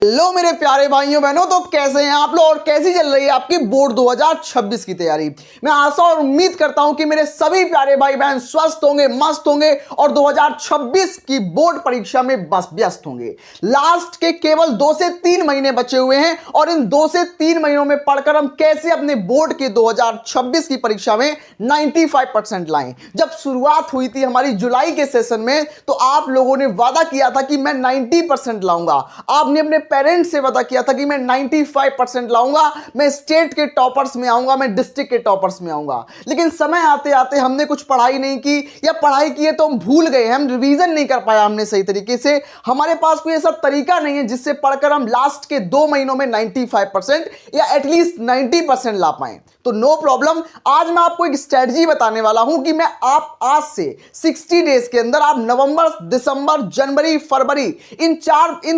लो मेरे प्यारे भाइयों बहनों, तो कैसे हैं आप लोग और कैसी चल रही है आपकी बोर्ड 2026 की तैयारी। मैं आशा और उम्मीद करता हूं कि मेरे सभी प्यारे भाई बहन स्वस्थ होंगे, मस्त होंगे और 2026 की बोर्ड परीक्षा में बस व्यस्त होंगे। लास्ट के केवल 2 से 3 महीने बचे हुए हैं और इन 2 से 3 महीनों में पढ़कर हम कैसे अपने बोर्ड के 2026 की परीक्षा में 95% लाएं। जब शुरुआत हुई थी हमारी जुलाई के सेशन में तो आप लोगों ने वादा किया था कि मैं 90% लाऊंगा। आपने अपने पेरेंट्स से वादा किया था कि मैं 95% लाऊंगा, मैं स्टेट के टॉपर्स में आऊंगा, मैं डिस्ट्रिक्ट के टॉपर्स में आऊंगा। लेकिन समय आते आते हमने कुछ पढ़ाई नहीं की या पढ़ाई की है तो हम भूल गए, हम रिवीजन नहीं कर पाया हमने सही तरीके से। हमारे पास कोई ऐसा तरीका नहीं है जिससे पढ़कर हम लास्ट के 2 महीनों में 95% या एटलीस्ट 90% ला पाए। तो नो प्रॉब्लम, आज मैं आपको एक स्ट्रेटजी बताने वाला हूं कि मैं आप आज से 60 डेज के अंदर आप नवंबर, दिसंबर, जनवरी, फरवरी इन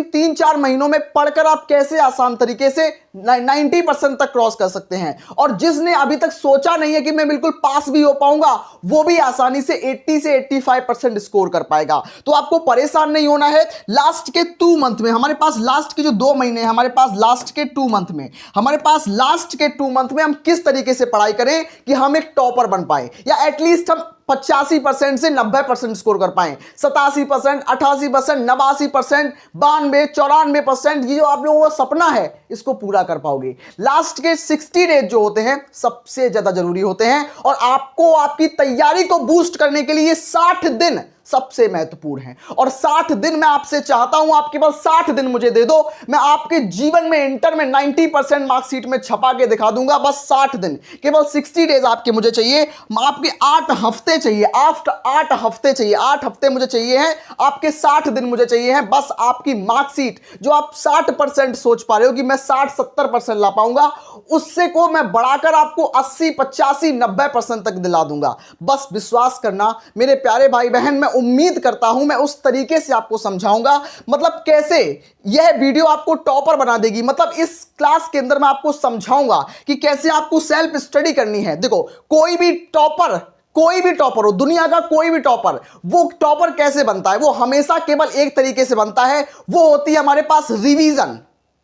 3-4 महीनों में पढ़कर आप कैसे आसान तरीके से 90% तक क्रॉस कर सकते हैं। और जिसने अभी तक सोचा नहीं है कि मैं बिल्कुल पास भी हो पाऊंगा, वो भी आसानी से 80 से 85% स्कोर कर पाएगा। तो आपको परेशान नहीं होना है। लास्ट के 2 मंथ में हमारे पास, लास्ट के जो 2 महीने हमारे पास, लास्ट के 2 मंथ में हमारे पास, लास्ट के 2 मंथ में हम किस तरीके से पढ़ाई करें कि हम एक टॉपर बन पाए या एटलीस्ट हम 85% से 90% स्कोर कर पाए। 87%, 88%, 89%, 92, 94%, ये जो आप लोगों का सपना है इसको पूरा कर पाओगे। लास्ट के 60 डेज जो होते हैं सबसे ज्यादा जरूरी होते हैं और आपको आपकी तैयारी को बूस्ट करने के लिए 60 दिन सबसे महत्वपूर्ण है। और 60 दिन मैं आपसे चाहता हूं, आपके पास 60 दिन मुझे दे दो, मैं आपके जीवन में इंटर में 90% मार्कशीट में छपा के दिखा दूंगा। बस 60 दिन, केवल 60 डेज आपके मुझे चाहिए। आपके 8 हफ्ते चाहिए, आफ्टर 8 हफ्ते चाहिए, 8 हफ्ते मुझे चाहिए हैं, आपके 60 दिन मुझे चाहिए हैं। बस आपकी मार्कशीट जो आप 60% सोच पा रहे हो कि मैं 60-70% ला पाऊंगा, उससे को मैं बढ़ाकर आपको 80, 85, 90% तक दिला दूंगा। बस विश्वास करना मेरे प्यारे भाई बहन, मैं उम्मीद करता हूं मैं उस तरीके से आपको समझाऊंगा। मतलब कैसे यह वीडियो आपको टॉपर बना देगी। मतलब इस क्लास के अंदर मैं आपको समझाऊंगा कि कैसे आपको सेल्फ स्टडी करनी है। देखो, कोई भी टॉपर हो, दुनिया का कोई भी टॉपर, वो टॉपर कैसे बनता है? वो हमेशा केवल एक तरीके से बनता है, वो होती है हमारे पास रिवीजन।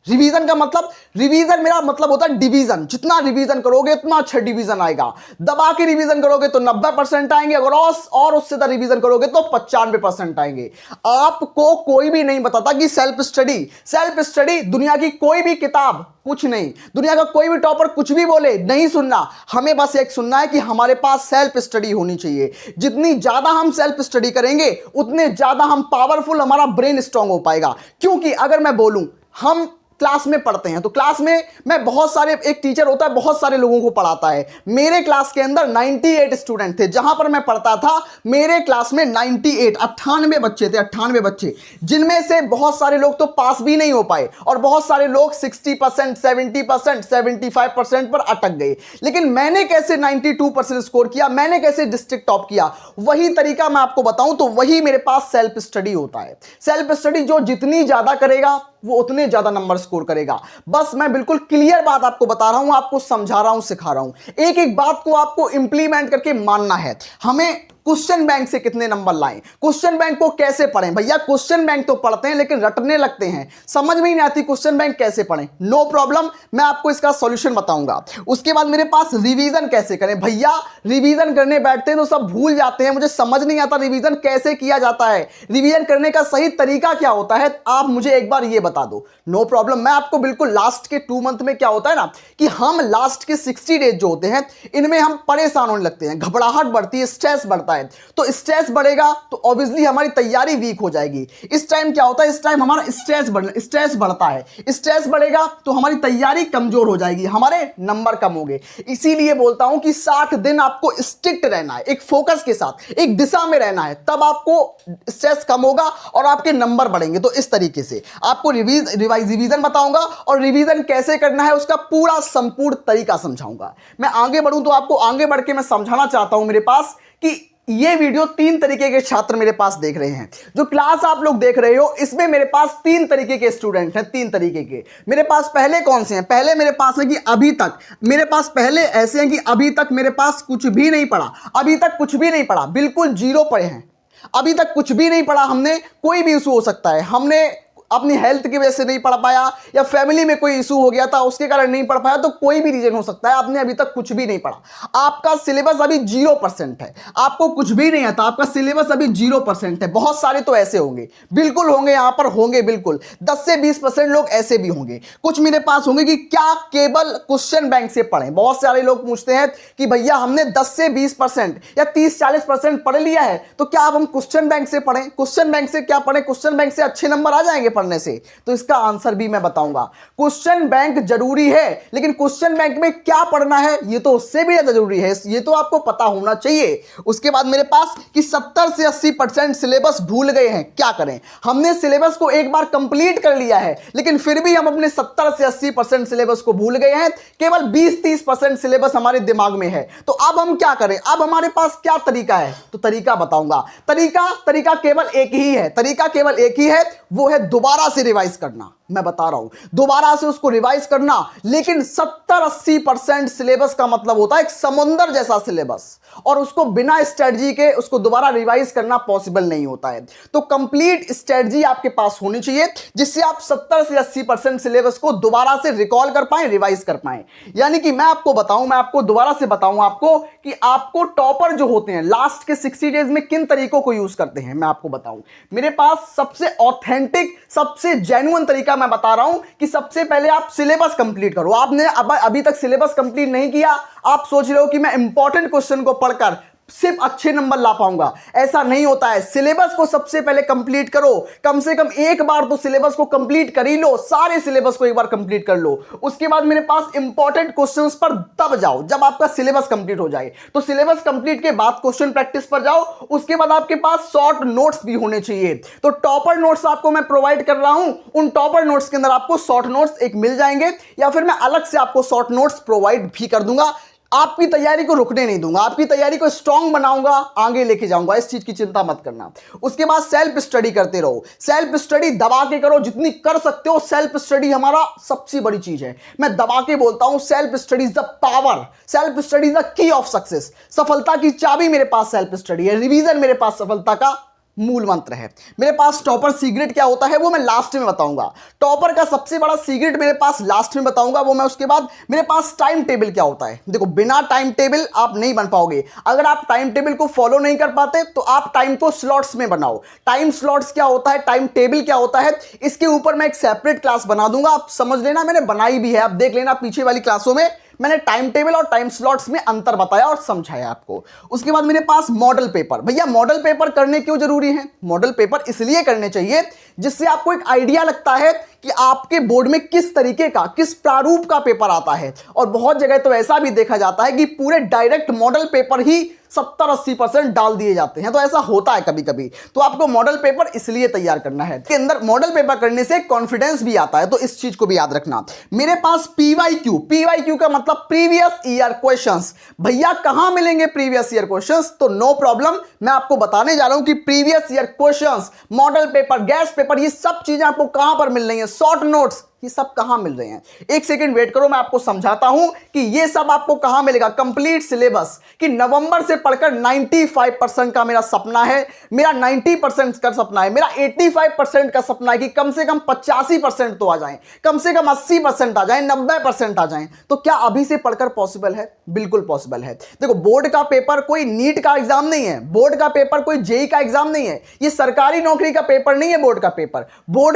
रिवीजन का मतलब, रिवीजन मेरा मतलब होता है डिवीजन। जितना रिवीजन करोगे उतना अच्छा डिवीजन आएगा। दबा के रिवीजन करोगे तो 90% आएंगे, अगर और उससे ज्यादा रिवीजन करोगे तो 95% आएंगे। आपको कोई भी नहीं बताता कि सेल्फ स्टडी दुनिया की कोई भी किताब कुछ नहीं, दुनिया का कोई भी टॉपर कुछ भी बोले नहीं सुनना। हमें बस एक सुनना है कि हमारे पास सेल्फ स्टडी होनी चाहिए। जितनी ज्यादा हम सेल्फ स्टडी करेंगे उतने ज्यादा हम पावरफुल, हमारा ब्रेन स्ट्रांग हो पाएगा। क्योंकि अगर मैं बोलूं, हम क्लास में पढ़ते हैं तो क्लास में मैं बहुत सारे, एक टीचर होता है बहुत सारे लोगों को पढ़ाता है। मेरे क्लास के अंदर 98 स्टूडेंट थे जहां पर मैं पढ़ता था। मेरे क्लास में 98 बच्चे थे, 98 बच्चे, जिनमें से बहुत सारे लोग तो पास भी नहीं हो पाए और बहुत सारे लोग 60%, 70%, 75% पर अटक गए। लेकिन मैंने कैसे 92% स्कोर किया, मैंने कैसे डिस्ट्रिक्ट टॉप किया, वही तरीका मैं आपको बताऊं तो वही मेरे पास सेल्फ स्टडी होता है। सेल्फ स्टडी जो जितनी ज्यादा करेगा वो उतने ज्यादा नंबर स्कोर करेगा। बस मैं बिल्कुल क्लियर बात आपको बता रहा हूं, आपको समझा रहा हूं, सिखा रहा हूं। एक एक बात को आपको इंप्लीमेंट करके मानना है। हमें क्वेश्चन बैंक से कितने नंबर लाएं, क्वेश्चन बैंक को कैसे पढ़ें। भैया क्वेश्चन बैंक तो पढ़ते हैं लेकिन रटने लगते हैं, समझ में ही नहीं आती क्वेश्चन बैंक कैसे पढ़ें। नो प्रॉब्लम, मैं आपको इसका सॉल्यूशन बताऊंगा। उसके बाद मेरे पास रिवीजन कैसे करें। भैया रिवीजन करने बैठते हैं तो सब भूल जाते हैं, मुझे समझ नहीं आता रिवीजन कैसे किया जाता है, रिवीजन करने का सही तरीका क्या होता है, आप मुझे एक बार ये बता दो। नो प्रॉब्लम, मैं आपको बिल्कुल, लास्ट के 2 मंथ में क्या होता है ना कि हम लास्ट के 60 डेज जो होते हैं इनमें हम परेशान होने लगते हैं, घबराहट बढ़ती है, स्ट्रेस बढ़ता है। तो स्ट्रेस बढ़ेगा तो ऑब्वियसली हमारी तैयारी वीक हो जाएगी। इस टाइम क्या होता है, इस टाइम हमारा स्ट्रेस बढ़ता है। स्ट्रेस बढ़ेगा तो हमारी तैयारी कमजोर हो जाएगी, हमारे नंबर कम होंगे। इसीलिए बोलता हूं कि 60 दिन आपको स्ट्रिक्ट रहना है, एक फोकस के साथ, एक दिशा में रहना है, तब आपको स्ट्रेस कम होगा और आपके नंबर बढ़ेंगे। तो इस तरीके से आपको रिवीजन बताऊंगा और रिवीजन कैसे करना है उसका पूरा संपूर्ण तरीका समझाऊंगा। मैं आगे बढ़ूं तो आपको आगे बढ़ के मैं समझाना चाहता हूं मेरे पास कि ये वीडियो 3 तरीके के छात्र मेरे पास देख रहे हैं। जो क्लास आप लोग देख रहे हो इसमें मेरे पास 3 तरीके के स्टूडेंट हैं, 3 तरीके के। मेरे पास पहले कौन से हैं? पहले मेरे पास है कि अभी तक मेरे पास, पहले ऐसे हैं कि अभी तक मेरे पास कुछ भी नहीं पढ़ा, अभी तक कुछ भी नहीं पढ़ा, बिल्कुल जीरो पढ़े हैं, अभी तक कुछ भी नहीं पढ़ा हमने। कोई भी इशू हो सकता है, हमने अपनी हेल्थ की वजह से नहीं पढ़ पाया या फैमिली में कोई इशू हो गया था उसके कारण नहीं पढ़ पाया, तो कोई भी रीजन हो सकता है, आपने अभी तक कुछ भी नहीं पढ़ा, आपका सिलेबस अभी 0% है, आपको कुछ भी नहीं आता, आपका सिलेबस अभी 0% है। बहुत सारे तो ऐसे होंगे, बिल्कुल होंगे, यहां पर होंगे बिल्कुल 10 से 20% लोग ऐसे भी होंगे। कुछ मेरे पास होंगे कि क्या केवल क्वेश्चन बैंक से पढ़ें। बहुत सारे लोग पूछते हैं कि भैया हमने 10 से 20% या 30-40% पढ़ लिया है, तो क्या अब हम क्वेश्चन बैंक से पढ़ें? क्वेश्चन बैंक से क्या पढ़ें? क्वेश्चन बैंक से अच्छे नंबर आ जाएंगे पढ़ने से? तो इसका आंसर भी मैं बताऊंगा। क्वेश्चन बैंक जरूरी है, लेकिन क्वेश्चन बैंक में क्या पढ़ना है ये तो उससे भी ज्यादा जरूरी है, ये तो आपको पता होना चाहिए। उसके बाद मेरे पास कि 70 से 80% सिलेबस भूल गए हैं, क्या करें? हमने सिलेबस को एक बार कंप्लीट कर लिया है, लेकिन फिर भी हम अपने 70 से 80% सिलेबस को भूल गए हैं, केवल 20-30% सिलेबस हमारे दिमाग में है। तो अब हम क्या करें? अब हमारे पास क्या तरीका है? तो तरीका बताऊंगा। तरीका केवल एक ही है, तरीका केवल एक ही है, वो है दोबारा से रिवाइज करना। मैं बता रहा हूं, दोबारा से उसको रिवाइज करना। लेकिन 70-80% सिलेबस का मतलब होता है एक समुंदर जैसा सिलेबस, और उसको बिना स्ट्रेटजी के उसको दोबारा रिवाइज करना पॉसिबल नहीं होता है। तो कंप्लीट स्ट्रेटजी आपके पास होनी चाहिए, जिससे आप 70 से 80% सिलेबस को दोबारा से रिकॉल कर पाए, रिवाइज कर पाए। यानी कि मैं आपको दोबारा से बताऊं आपको कि आपको टॉपर जो होते हैं लास्ट के 60 डेज में किन तरीकों को यूज करते हैं। मैं आपको बताऊं, मेरे पास सबसे ऑथेंटिक, सबसे जेन्युइन तरीका मैं बता रहा हूं कि सबसे पहले आप सिलेबस कंप्लीट करो। आपने अभी तक सिलेबस कंप्लीट नहीं किया, आप सोच रहे हो कि मैं इंपॉर्टेंट क्वेश्चन को पढ़कर सिर्फ अच्छे नंबर ला पाऊंगा, ऐसा नहीं होता है। सिलेबस को सबसे पहले कंप्लीट करो, कम से कम एक बार तो सिलेबस को कंप्लीट कर ही लो, सारे सिलेबस को एक बार कंप्लीट कर लो। उसके बाद मेरे पास इंपॉर्टेंट क्वेश्चंस पर तब जाओ जब आपका सिलेबस कंप्लीट हो जाए। तो सिलेबस कंप्लीट के बाद क्वेश्चन प्रैक्टिस पर जाओ। उसके बाद आपके पास शॉर्ट नोट्स भी होने चाहिए। तो टॉपर नोट्स आपको मैं प्रोवाइड कर रहा हूं, उन टॉपर नोट्स के अंदर आपको शॉर्ट नोट्स एक मिल जाएंगे, या फिर मैं अलग से आपको शॉर्ट नोट्स प्रोवाइड भी कर दूंगा। आपकी तैयारी को रुकने नहीं दूंगा, आपकी तैयारी को स्ट्रांग बनाऊंगा, आगे लेके जाऊंगा, इस चीज की चिंता मत करना। उसके बाद सेल्फ स्टडी करते रहो, सेल्फ स्टडी दबा के करो, जितनी कर सकते हो। सेल्फ स्टडी हमारा सबसे बड़ी चीज है, मैं दबा के बोलता हूं, self study is the power, self study is the key of success. सफलता की चाबी मेरे पास सेल्फ स्टडी है, रिवीजन मेरे पास सफलता का मूल मंत्र है। मेरे पास टॉपर सीक्रेट क्या होता है वो मैं लास्ट में बताऊंगा। टॉपर का सबसे बड़ा सीक्रेट मेरे पास लास्ट में बताऊंगा, वो मैं उसके बाद मेरे पास टाइम टेबल क्या होता है। देखो, बिना टाइम टेबल आप नहीं बन पाओगे। अगर आप टाइम टेबल को फॉलो नहीं कर पाते तो आप टाइम को स्लॉट्स में बनाओ। टाइम स्लॉट्स क्या होता है, टाइम टेबल क्या होता है, इसके ऊपर मैं एक सेपरेट क्लास बना दूंगा, आप समझ लेना, मैंने बनाई भी है, आप देख लेना पीछे वाली क्लासों में मैंने टाइम टेबल और टाइम स्लॉट्स में अंतर बताया और समझाया आपको। उसके बाद मेरे पास मॉडल पेपर। भैया मॉडल पेपर करने क्यों जरूरी है? मॉडल पेपर इसलिए करने चाहिए जिससे आपको एक आइडिया लगता है कि आपके बोर्ड में किस तरीके का, किस प्रारूप का पेपर आता है। और बहुत जगह तो ऐसा भी देखा जाता है कि पूरे डायरेक्ट मॉडल पेपर ही 70-80% डाल दिए जाते हैं, तो ऐसा होता है कभी कभी। तो आपको मॉडल पेपर इसलिए तैयार करना है कि अंदर मॉडल पेपर करने से कॉन्फिडेंस भी आता है, तो इस चीज को भी याद रखना। मेरे पास पीवाईक्यू का मतलब प्रीवियस ईयर क्वेश्चंस। भैया कहां मिलेंगे प्रीवियस ईयर क्वेश्चंस? तो नो प्रॉब्लम, मैं आपको बताने जा रहा हूं कि previous year questions, model paper, gas paper, ये सब चीजें आपको कहां पर मिल रही है, शॉर्ट नोट्स, ये सब कहां मिल रहे हैं। एक सेकंड वेट करो, मैं आपको समझाता हूं कि ये सब आपको कहां मिलेगा। कंप्लीट सिलेबस कि नवंबर से पढ़कर 95% का मेरा सपना है, मेरा 90% का सपना है, मेरा 85% का सपना है कि कम से कम 85% तो आ जाएं, कम से कम 80% आ जाएं, 90% आ जाएं। तो क्या अभी से पढ़कर पॉसिबल है? बिल्कुल पॉसिबल है। देखो, बोर्ड का पेपर कोई नीट का एग्जाम नहीं है, बोर्ड का पेपर कोई जेई का एग्जाम नहीं है, ये सरकारी नौकरी का पेपर नहीं है। बोर्ड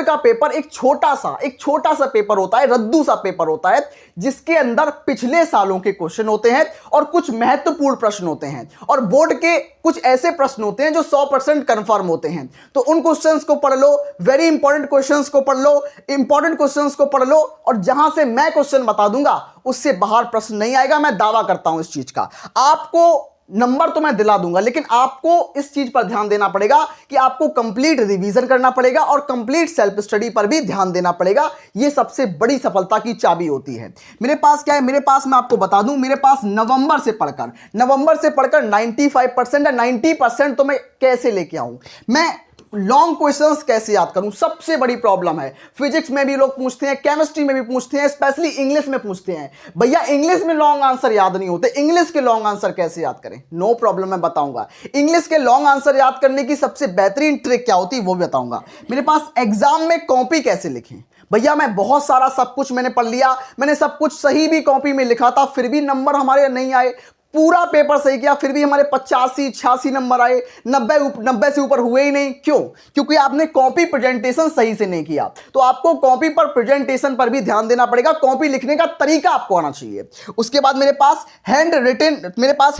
का पेपर एक छोटा सा पेपर होता है, रद्दू सा पेपर होता है, जिसके अंदर पिछले सालों के क्वेश्चन होते हैं और कुछ महत्वपूर्ण प्रश्न होते हैं, और बोर्ड के कुछ ऐसे प्रश्न होते हैं जो 100% कंफर्म होते हैं। तो उन क्वेश्चंस को पढ़ लो, वेरी इंपॉर्टेंट क्वेश्चंस को पढ़ लो, इंपॉर्टेंट क्वेश्चंस को पढ़ लो, और जहां से मैं क्वेश्चन बता दूंगा उससे बाहर प्रश्न नहीं आएगा, मैं दावा करता हूं इस चीज का। आपको नंबर तो मैं दिला दूंगा, लेकिन आपको इस चीज पर ध्यान देना पड़ेगा कि आपको कंप्लीट रिवीजन करना पड़ेगा और कंप्लीट सेल्फ स्टडी पर भी ध्यान देना पड़ेगा। यह सबसे बड़ी सफलता की चाबी होती है। मेरे पास क्या है, मेरे पास मैं आपको बता दूं, मेरे पास नवंबर से पढ़कर 95% या 90% तो मैं कैसे लेके आऊं। मैं लॉन्ग क्वेश्चंस कैसे याद करूं, सबसे बड़ी प्रॉब्लम है। फिजिक्स में भी लोग पूछते हैं, केमिस्ट्री में भी पूछते हैं, स्पेशली इंग्लिश में पूछते हैं, भैया इंग्लिश में लॉन्ग आंसर याद नहीं होते, इंग्लिश के लॉन्ग आंसर कैसे याद करें। नो प्रॉब्लम, मैं बताऊंगा इंग्लिश के लॉन्ग आंसर याद करने की सबसे बेहतरीन ट्रिक क्या होती है वो भी बताऊंगा। मेरे पास एग्जाम में कॉपी कैसे लिखें, भैया मैं बहुत सारा सब कुछ मैंने पढ़ लिया, मैंने सब कुछ सही भी कॉपी में लिखा था, फिर भी नंबर हमारे नहीं आए, पूरा पेपर सही किया फिर भी हमारे 85-86 नंबर आए, 90 से ऊपर हुए ही नहीं। क्यों? क्योंकि आपने कॉपी प्रेजेंटेशन सही से नहीं किया। तो आपको कॉपी पर प्रेजेंटेशन पर भी ध्यान देना पड़ेगा, कॉपी लिखने का तरीका आपको आना चाहिए। उसके बाद मेरे पास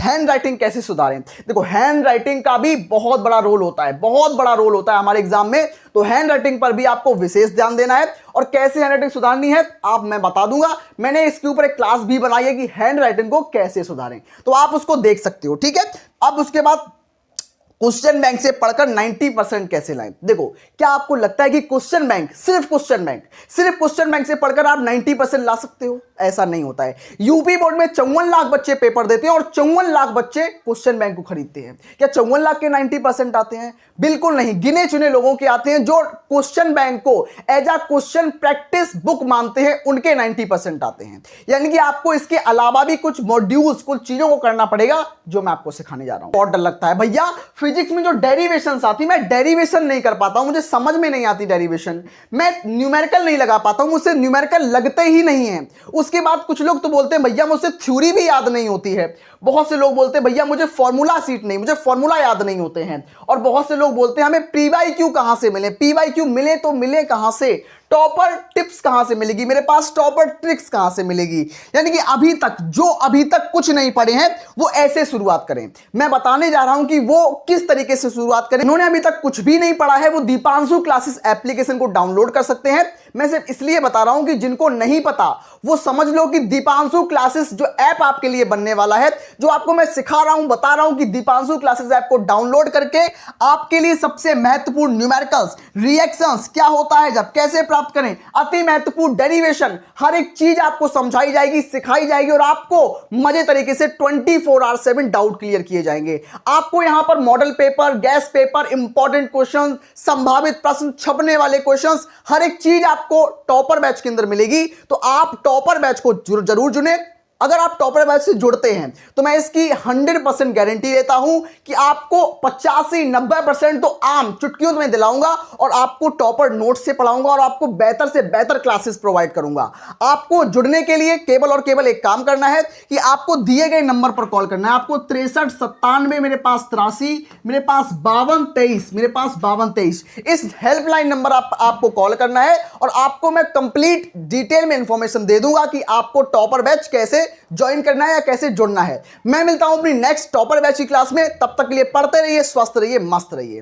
हैंड राइटिंग कैसे सुधारें। देखो हैंड राइटिंग का भी बहुत बड़ा रोल होता है, बहुत बड़ा रोल होता है हमारे एग्जाम में, तो हैंड राइटिंग पर भी आपको विशेष ध्यान देना है। और कैसे हैंड राइटिंग सुधारनी है आप मैं बता दूंगा, मैंने इसके ऊपर एक क्लास भी बनाई है कि हैंड राइटिंग को कैसे सुधारें, तो आप उसको देख सकते हो, ठीक है। अब उसके बाद क्वेश्चन बैंक से पढ़कर 90% कैसे लाएं। देखो क्या आपको लगता है कि सिर्फ क्वेश्चन बैंक से पढ़कर आप 90% ला सकते हो? ऐसा नहीं होता है। यूपी बोर्ड में 54 लाख बच्चे पेपर देते हैं और 54 लाख बच्चे क्वेश्चन बैंक को खरीदते हैं। क्या 54 लाख के 90% आते हैं? बिल्कुल नहीं, गिने चुने लोगों के आते हैं जो क्वेश्चन बैंक को as a question practice book मानते हैं, उनके 90% आते हैं। यानी कि आपको इसके अलावा भी कुछ मॉड्यूल्स, कुछ चीजों को करना पड़ेगा जो मैं आपको सिखाने जा रहा हूं। बहुत डर लगता है भैया फिजिक्स में जो डेरिवेशंस आती, मैं डेरिवेशन नहीं कर पाता हूं, मुझे समझ में नहीं आती डेरिवेशन, मैं न्यूमेरिकल नहीं लगा पाता हूं, मुझसे न्यूमेरिकल लगते ही नहीं है। उसके बाद कुछ लोग तो बोलते हैं भैया मुझसे थ्योरी भी याद नहीं होती है, बहुत से लोग बोलते हैं भैया मुझे फॉर्मूला सीट नहीं, मुझे फॉर्मूला याद नहीं होते हैं, और बहुत से लोग बोलते हैं हमें पीवाईक्यू कहां से मिले, पीवाईक्यू मिले तो मिले कहां से, टॉपर टिप्स कहां से मिलेगी, मेरे पास टॉपर ट्रिक्स कहां से मिलेगी। यानी कि अभी तक कुछ नहीं पढ़े हैं वो ऐसे शुरुआत करें। मैं बताने जा रहा हूं कि वो किस तरीके से शुरुआत करें। उन्होंने अभी तक कुछ भी नहीं पढ़ा है वो दीपांशु क्लासेस एप्लीकेशन को डाउनलोड कर सकते हैं। मैं सिर्फ इसलिए बता रहा हूं कि जिनको नहीं पता वो समझ लो कि दीपांशु क्लासेस जो ऐप आपके लिए बनने वाला है, जो आपको मैं सिखा रहा हूं, बता रहा हूं कि दीपांशु क्लासेस ऐप को डाउनलोड करके आपके लिए सबसे महत्वपूर्ण न्यूमेरिकल्स, रिएक्शंस क्या होता है जब, कैसे प्राप्त करें, अति महत्वपूर्ण डेरिवेशन, हर एक चीज आपको समझाई जाएगी, सिखाई जाएगी और आपको मजे तरीके से 24/7 डाउट क्लियर किए जाएंगे। आपको यहां पर model paper, gas paper, important question, संभावित प्रश्न, छपने वाले क्वेश्चंस, हर एक चीज आपको टॉपर बैच के अंदर मिलेगी। तो आप टॉपर बैच को जरूर चुनें। अगर आप टॉपर बैच से जुड़ते हैं तो मैं इसकी 100% गारंटी देता हूं कि आपको 85-90% तो आम चुटकियों में दिलाऊंगा और आपको टॉपर नोट से पढ़ाऊंगा और आपको बेहतर से बेहतर क्लासेस प्रोवाइड करूंगा। आपको जुड़ने के लिए केवल और केवल एक काम करना है कि आपको दिए गए नंबर पर कॉल करना है। आपको 6397, मेरे पास 83, मेरे पास 5223, इस हेल्पलाइन नंबर आपको कॉल करना है और आपको मैं कंप्लीट डिटेल में इंफॉर्मेशन दे दूंगा कि आपको टॉपर बैच कैसे ज्वाइन करना है या कैसे जुड़ना है। मैं मिलता हूं अपनी नेक्स्ट टॉपर बैच की क्लास में, तब तक के लिए पढ़ते रहिए, स्वस्थ रहिए, मस्त रहिए।